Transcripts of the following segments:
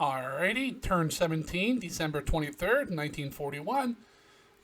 Alrighty, turn 17, December 23rd, 1941.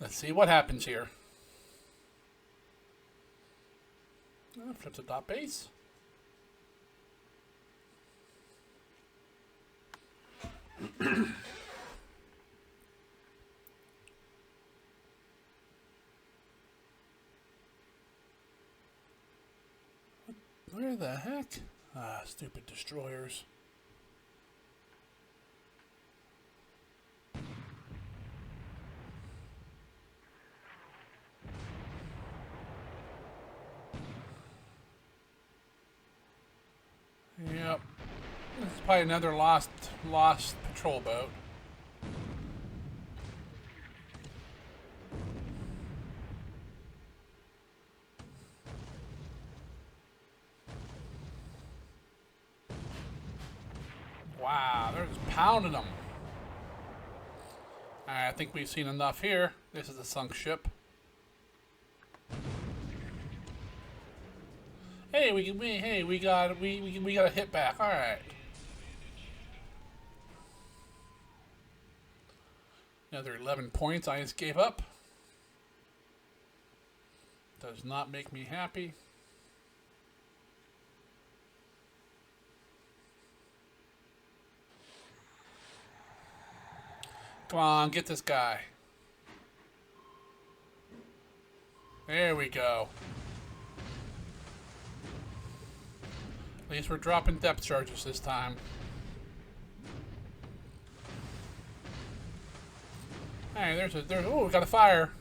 Let's see what happens here. Flip to dot base. Where the heck? Ah, stupid destroyers. Yep. This is probably another lost patrol boat. Wow, they're just pounding them. Alright, I think we've seen enough here. This is a sunk ship. Hey, we got a hit back. All right. Another 11 points I just gave up. Does not make me happy. Come on, get this guy. There we go. At least we're dropping depth charges this time. Hey, oh, we got a fire.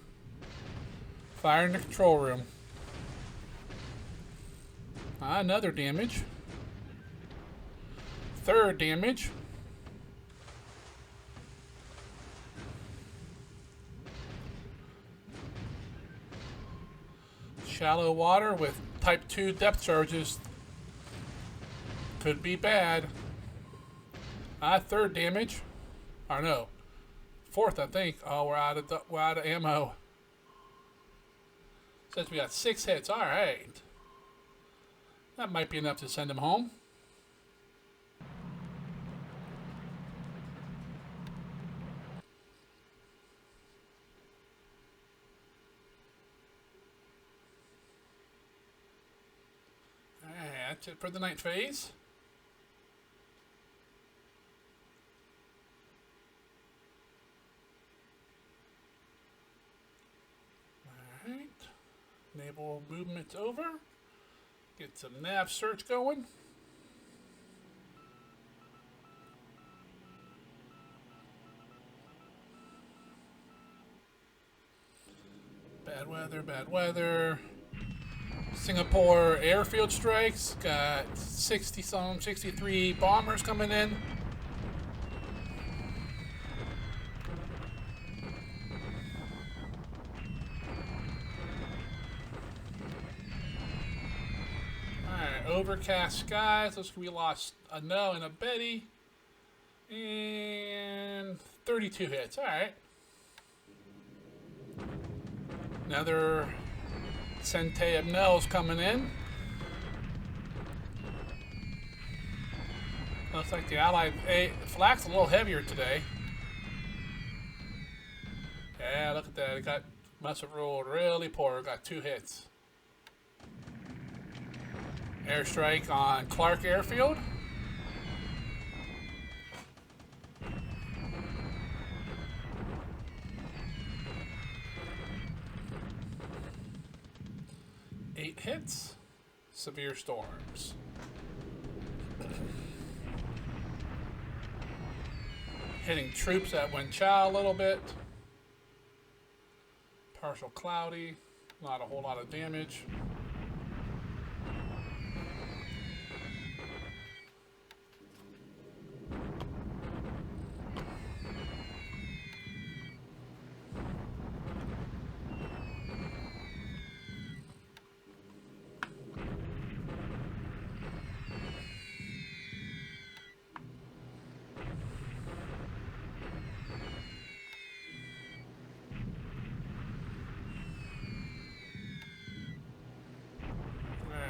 Fire in the control room. Another damage. Third damage. Shallow water with type 2 depth charges. Could be bad. Third damage. Or no. Fourth, I think. Oh, we're out of ammo. Says we got 6 hits. All right. That might be enough to send him home. All right, that's it for the night phase. Naval movement's over. Get some NavSearch going. Bad weather, bad weather. Singapore airfield strikes. Got 63 bombers coming in. Overcast skies. Looks like we lost a no and a Betty. And 32 hits. Alright. Another Centay of Nels coming in. Looks like the Allied flak's a little heavier today. Yeah, look at that. It must have rolled really poor. Got 2 hits. Airstrike on Clark Airfield. Eight hits. Severe storms. Hitting troops at Wenchao a little bit. Partial cloudy. Not a whole lot of damage.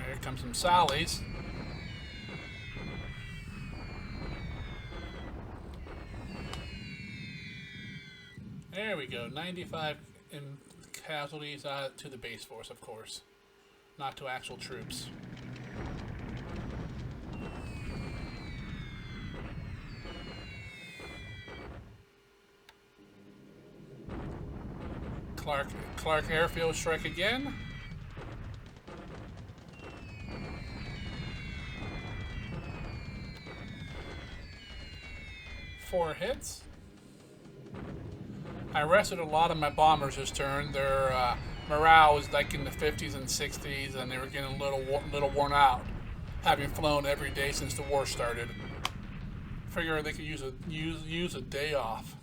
Here comes some Sallies. we go. 95 in casualties to the base force, of course. Not to actual troops. Clark Airfield strike again. Four hits. I rested a lot of my bombers this turn. Their morale was like in the 50s and 60s, and they were getting a little worn out, having flown every day since the war started. Figure they could use a day off.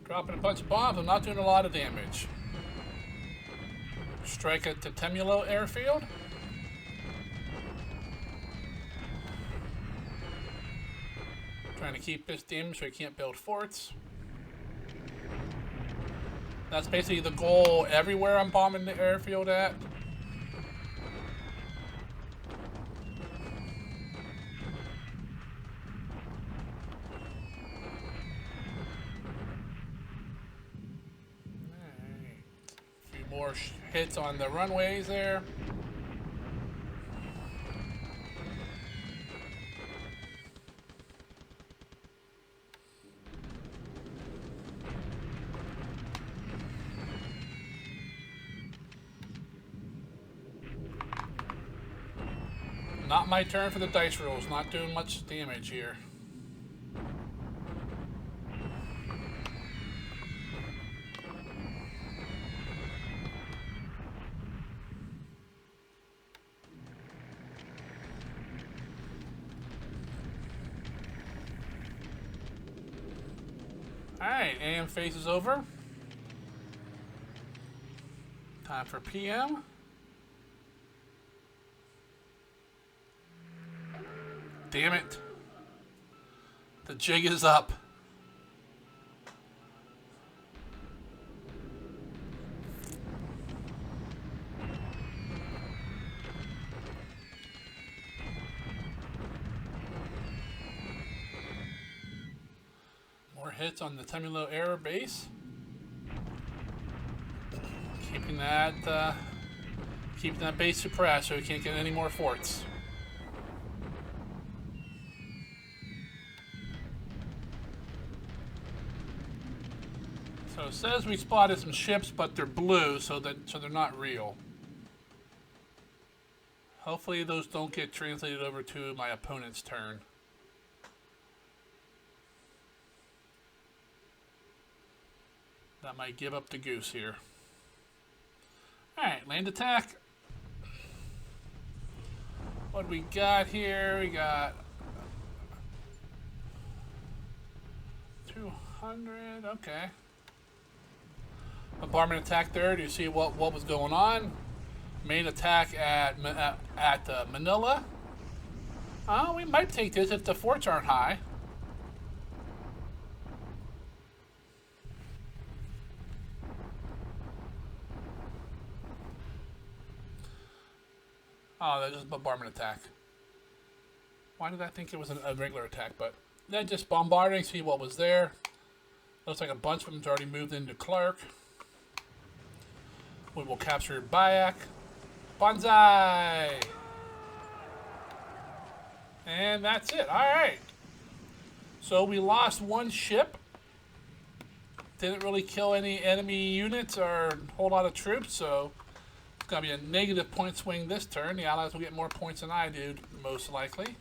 Dropping a bunch of bombs, I'm not doing a lot of damage. Strike at the Temulo Airfield. Trying to keep this damage so he can't build forts. That's basically the goal everywhere I'm bombing the airfield at. More hits on the runways there. Not my turn for the dice rolls. Not doing much damage here. Alright, AM phase is over. Time for PM. Damn it. The jig is up. Hits on the Temulo Air Base. Keeping that base suppressed so we can't get any more forts. So it says we spotted some ships, but they're blue, so they're not real. Hopefully those don't get translated over to my opponent's turn. That might give up the goose here. Alright, land attack. What do we got here? We got 200, okay. Bombardment attack there. Do you see what was going on? Main attack at Manila. Oh, we might take this if the forts aren't high. Oh, that's just a bombardment attack. Why did I think it was a regular attack? But then just bombarding, see what was there. Looks like a bunch of them's already moved into Clark. We will capture Bayak. Banzai! And that's it. Alright. So we lost one ship. Didn't really kill any enemy units or a whole lot of troops, so it's going to be a negative point swing this turn. The Allies will get more points than I do, most likely.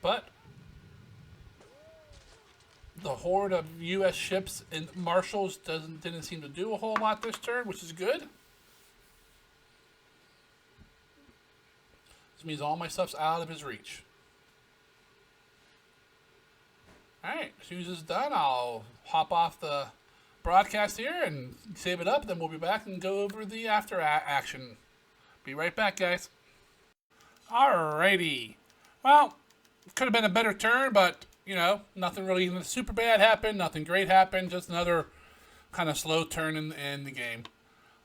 But the horde of U.S. ships and marshals didn't seem to do a whole lot this turn, which is good. This means all my stuff's out of his reach. Alright, as soon as it's done, I'll hop off the broadcast here and save it up. Then we'll be back and go over the after action. Be right back, guys. Alrighty. Well, could have been a better turn, but, you know, nothing really super bad happened. Nothing great happened. Just another kind of slow turn in the game.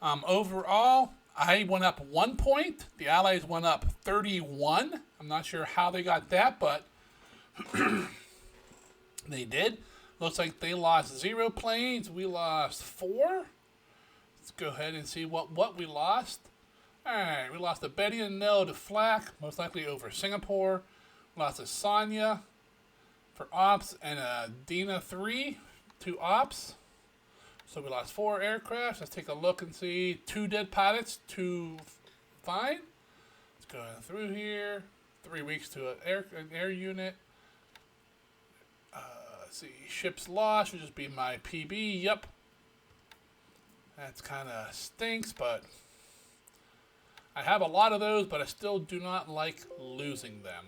Overall, I went up 1 point. The Allies went up 31. I'm not sure how they got that, but they did. Looks like they lost 0 planes. We lost 4. Let's go ahead and see what we lost. Alright, we lost a Betty and Nell to Flak, most likely over Singapore. We lost a Sonia for Ops and a Dina 3 to Ops. So we lost 4 aircraft. Let's take a look and see. 2 dead pilots, 2 fine. Let's go through here. 3 weeks to an air unit. Let's see. Ships lost would just be my PB. Yep. That's kind of stinks, but I have a lot of those, but I still do not like losing them.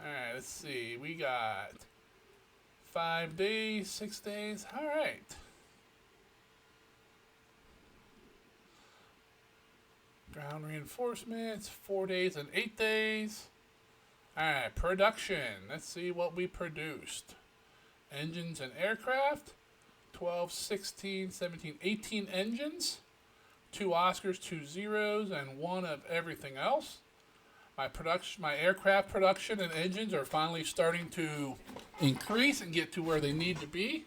Alright, let's see. We got 5 days, 6 days. Alright. Ground reinforcements, 4 days and 8 days. Alright, production. Let's see what we produced. Engines and aircraft. 12, 16, 17, 18 engines. 2 Oscars, 2 zeros, and 1 of everything else. My aircraft production and engines are finally starting to increase and get to where they need to be.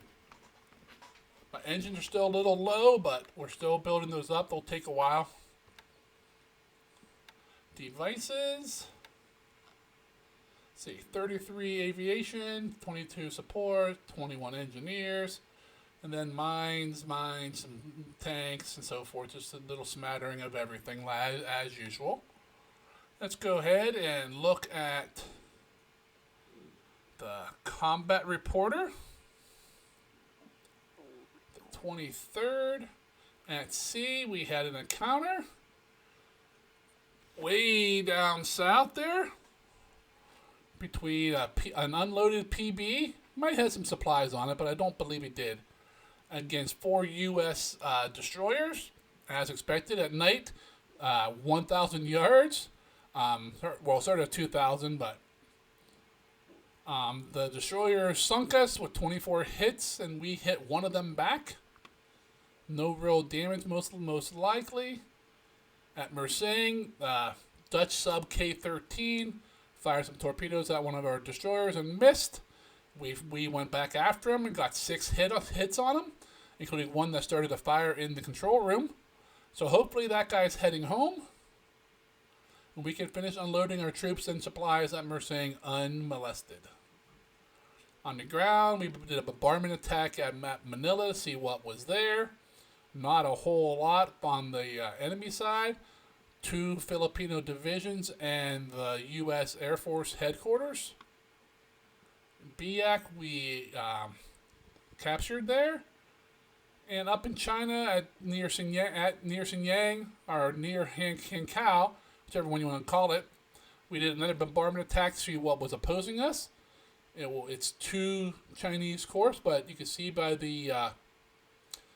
My engines are still a little low, but we're still building those up. They'll take a while. Devices. Let's see, 33 aviation, 22 support, 21 engineers. And then mines, some tanks, and so forth. Just a little smattering of everything, as usual. Let's go ahead and look at the combat reporter. The 23rd. At sea, we had an encounter. Way down south there. Between an unloaded PB. Might have some supplies on it, but I don't believe it did. Against 4 U.S. Destroyers, as expected at night, 1,000 yards. Well, sort of 2,000, but the destroyer sunk us with 24 hits, and we hit 1 of them back. No real damage, most likely. At Mersing, Dutch sub K-13 fired some torpedoes at one of our destroyers and missed. We went back after him and got 6 hits on him, including 1 that started a fire in the control room. So hopefully that guy's heading home. And we can finish unloading our troops and supplies at Mersing unmolested. On the ground, we did a bombardment attack at Manila to see what was there. Not a whole lot on the enemy side. 2 Filipino divisions and the U.S. Air Force headquarters. Biak we captured there, and up in China near Xinjiang or near Hankow, whichever one you want to call it, we did another bombardment attack to see what was opposing us. It's 2 Chinese corps, but you can see by the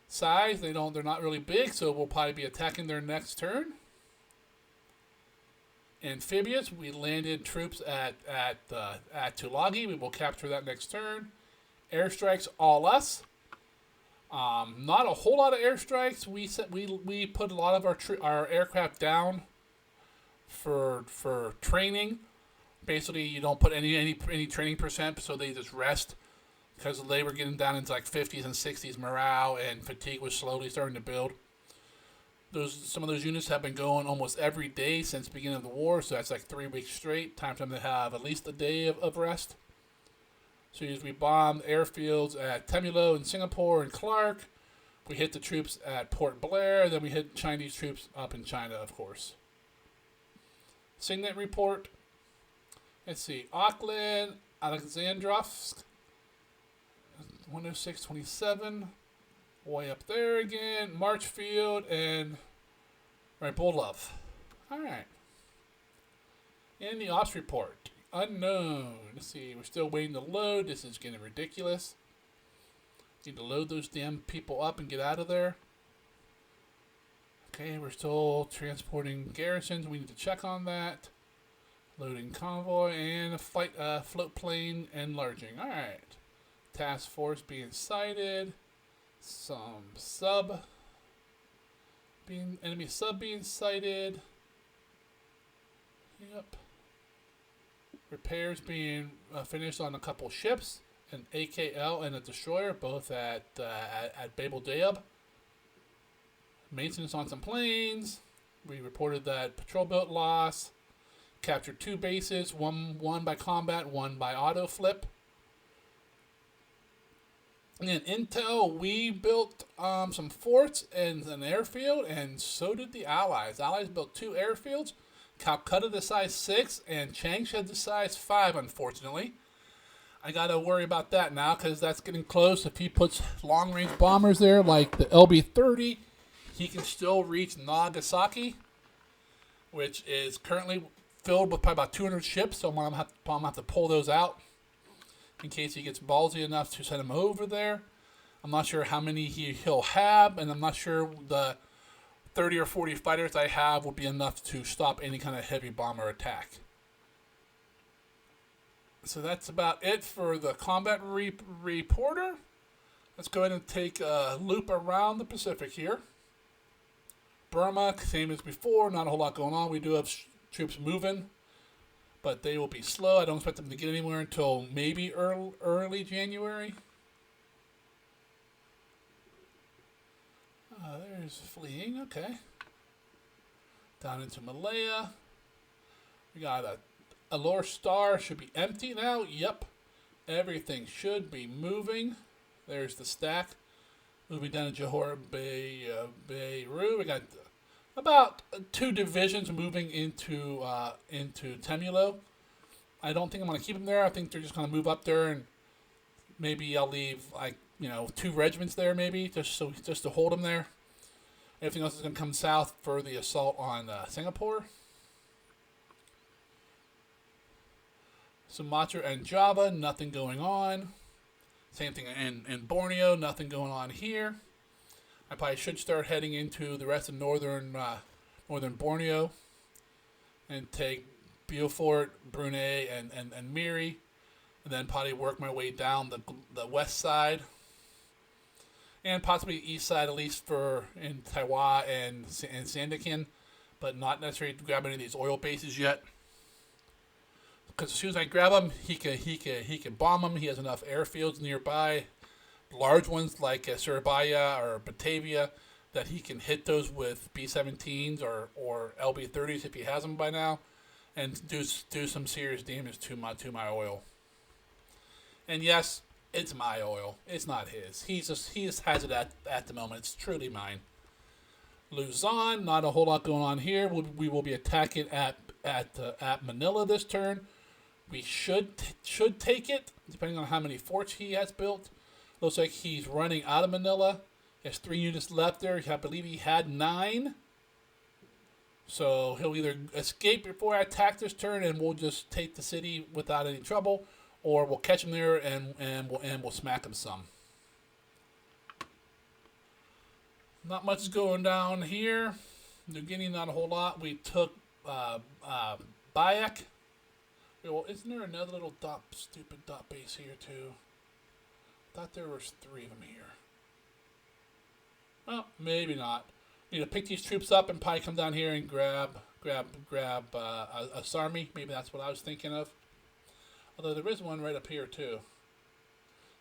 size they're not really big, so we'll probably be attacking their next turn. Amphibious, we landed troops at Tulagi. We will capture that next turn. Airstrikes, all us. Not a whole lot of airstrikes. We put a lot of our aircraft down for training. Basically, you don't put any training percent, so they just rest because they were getting down into like 50s and 60s morale, and fatigue was slowly starting to build. Some of those units have been going almost every day since the beginning of the war, so that's like 3 weeks straight. Time for them to have at least a day of rest. So we bombed airfields at Temulo in Singapore and Clark. We hit the troops at Port Blair. Then we hit Chinese troops up in China, of course. Signet report. Let's see. Auckland, Alexandrovsk, 106.27. Way up there again. Marchfield and Bulov. Alright. And the ops report. Unknown. Let's see. We're still waiting to load. This is getting ridiculous. Need to load those damn people up and get out of there. Okay, we're still transporting garrisons. We need to check on that. Loading convoy and a flight float plane enlarging. All right. Task force being sighted. Some enemy sub being sighted. Yep. Repairs being finished on a couple ships, an AKL and a destroyer, both at Babel Dayab. Maintenance on some planes. We reported that patrol boat loss. Captured 2 bases, one by combat, one by auto flip. And intel, we built some forts and an airfield, and so did the Allies. Allies built 2 airfields. Calcutta the size 6, and Changsha the size 5, unfortunately. I gotta worry about that now, because that's getting close. If he puts long-range bombers there, like the LB-30, he can still reach Nagasaki, which is currently filled with probably about 200 ships, so I'm gonna have to pull those out in case he gets ballsy enough to send him over there. I'm not sure how many he'll have, and I'm not sure the 30 or 40 fighters I have will be enough to stop any kind of heavy bomber attack. So that's about it for the combat reporter. Let's go ahead and take a loop around the Pacific here. Burma, same as before, not a whole lot going on. We do have troops moving, but they will be slow. I don't expect them to get anywhere until maybe early January. There's fleeing, okay. Down into Malaya. We got a Allure Star, should be empty now. Yep, everything should be moving. There's the stack. Moving down to Johor Bahru. We got about 2 divisions moving into Temulo. I don't think I'm going to keep them there. I think they're just going to move up there, and maybe I'll leave 2 regiments there, maybe just to hold them there. Everything else is going to come south for the assault on Singapore. Sumatra and Java, nothing going on. Same thing in Borneo, nothing going on here. I probably should start heading into the rest of northern Borneo and take Beaufort, Brunei, and Miri, and then probably work my way down the west side and possibly east side, at least in Taiwan and Sandakan, but not necessarily to grab any of these oil bases yet. Because as soon as I grab him, he can bomb them. He has enough airfields nearby, large ones like Surabaya or Batavia, that he can hit those with B-17s or LB-30s if he has them by now, and do some serious damage to my oil. And yes, it's my oil. It's not his. He just has it at the moment. It's truly mine. Luzon, not a whole lot going on here. We will be attacking at Manila this turn. We should take it, depending on how many forts he has built. Looks like he's running out of Manila. He has 3 units left there. I believe he had 9. So he'll either escape before I attack this turn, and we'll just take the city without any trouble, or we'll catch him there and we'll smack him some. Not much is going down here. New Guinea, not a whole lot. We took Bayak. Well, isn't there another little stupid dot base here too? Thought there was 3 of them here. Well, maybe not. Need to pick these troops up and probably come down here and grab a Sarmi. Maybe that's what I was thinking of. Although there is one right up here too.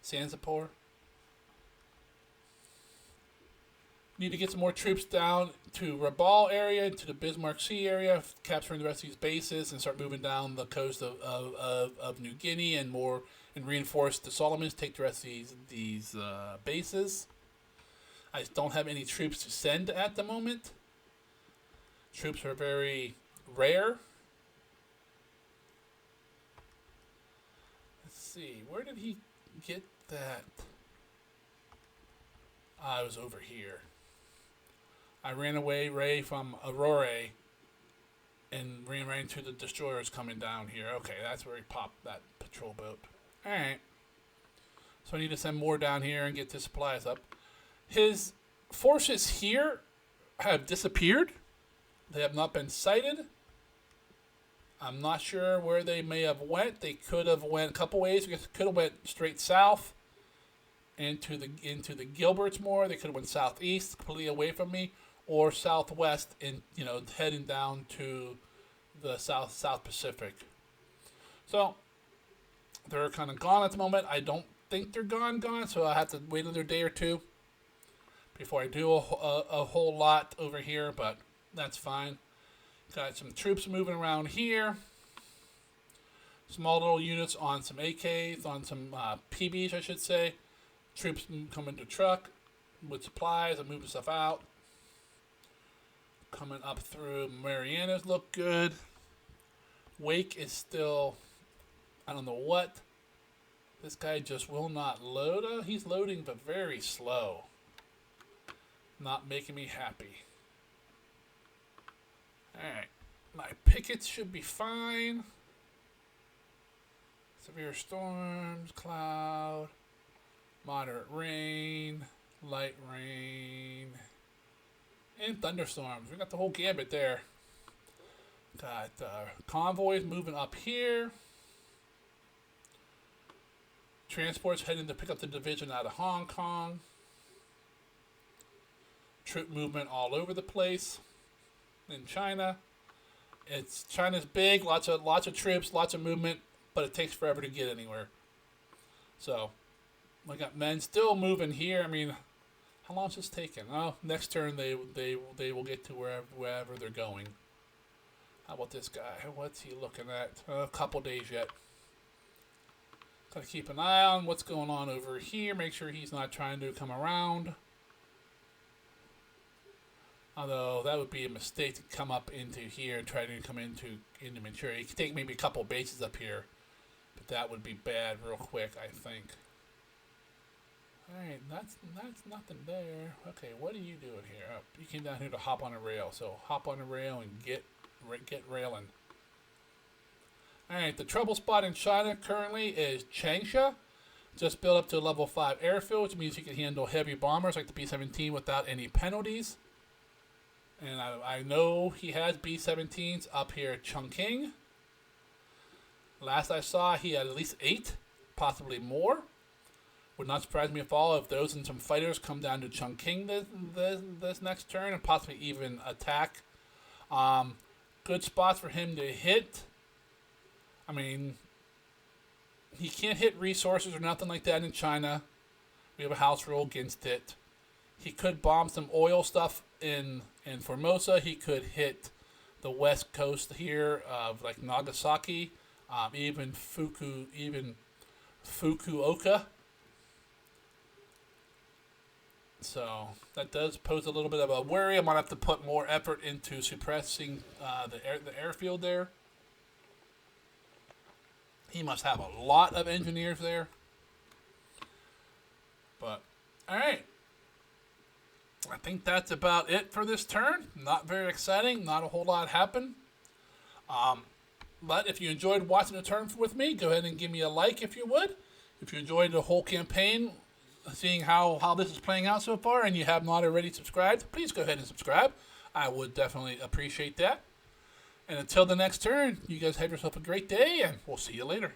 Sanzapur. Need to get some more troops down to Rabaul area, to the Bismarck Sea area, capturing the rest of these bases, and start moving down the coast of New Guinea and reinforce the Solomons, take the rest of these bases. I just don't have any troops to send at the moment. Troops are very rare. Let's see, where did he get that? I was over here. I ran away from Aurora and ran right into the destroyers coming down here. Okay, that's where he popped that patrol boat. Alright. So I need to send more down here and get the supplies up. His forces here have disappeared. They have not been sighted. I'm not sure where they may have went. They could have went a couple ways. They could have went straight south into the Gilberts more. They could have went southeast, completely away from me, or southwest, and heading down to the South Pacific. So they're kind of gone at the moment. I don't think they're gone, so I have to wait another day or two before I do a whole lot over here, but that's fine. Got some troops moving around here. Small little units on some AKs, on some PBs, I should say. Troops coming to truck with supplies and moving stuff out. Coming up through Marianas look good. Wake is still, I don't know what. This guy just will not load. He's loading, but very slow. Not making me happy. Alright. My pickets should be fine. Severe storms, cloud, moderate rain, light rain, and thunderstorms. We got the whole gambit there. Got convoys moving up here. Transports heading to pick up the division out of Hong Kong. Troop movement all over the place in China. China's big, lots of troops, lots of movement, but it takes forever to get anywhere. So we got men still moving here. I mean, how long is this taking? Oh, next turn they will get to wherever they're going. How about this guy? What's he looking at? A couple days yet. Gotta keep an eye on what's going on over here. Make sure he's not trying to come around. Although that would be a mistake to come up into here and try to come into Manchuria. You could take maybe a couple bases up here, but that would be bad real quick, I think. Alright, that's nothing there. Okay, what are you doing here? Oh, you came down here to hop on a rail, so hop on a rail and get railing. Alright, the trouble spot in China currently is Changsha. Just built up to a level 5 airfield, which means you can handle heavy bombers like the B-17 without any penalties. And I know he has B-17s up here at Chongqing. Last I saw, he had at least 8, possibly more. Would not surprise me at all if those and some fighters come down to Chongqing this next turn and possibly even attack. Good spots for him to hit. I mean, he can't hit resources or nothing like that in China. We have a house rule against it. He could bomb some oil stuff in Formosa. He could hit the west coast here of like Nagasaki, even Fukuoka. So that does pose a little bit of a worry. I'm gonna have to put more effort into suppressing the airfield there. He must have a lot of engineers there. But all right. I think that's about it for this turn. Not very exciting. Not a whole lot happened. But if you enjoyed watching the turn with me, go ahead and give me a like if you would. If you enjoyed the whole campaign, seeing how this is playing out so far, and you have not already subscribed, please go ahead and subscribe. I would definitely appreciate that. And until the next turn, you guys have yourself a great day, and we'll see you later.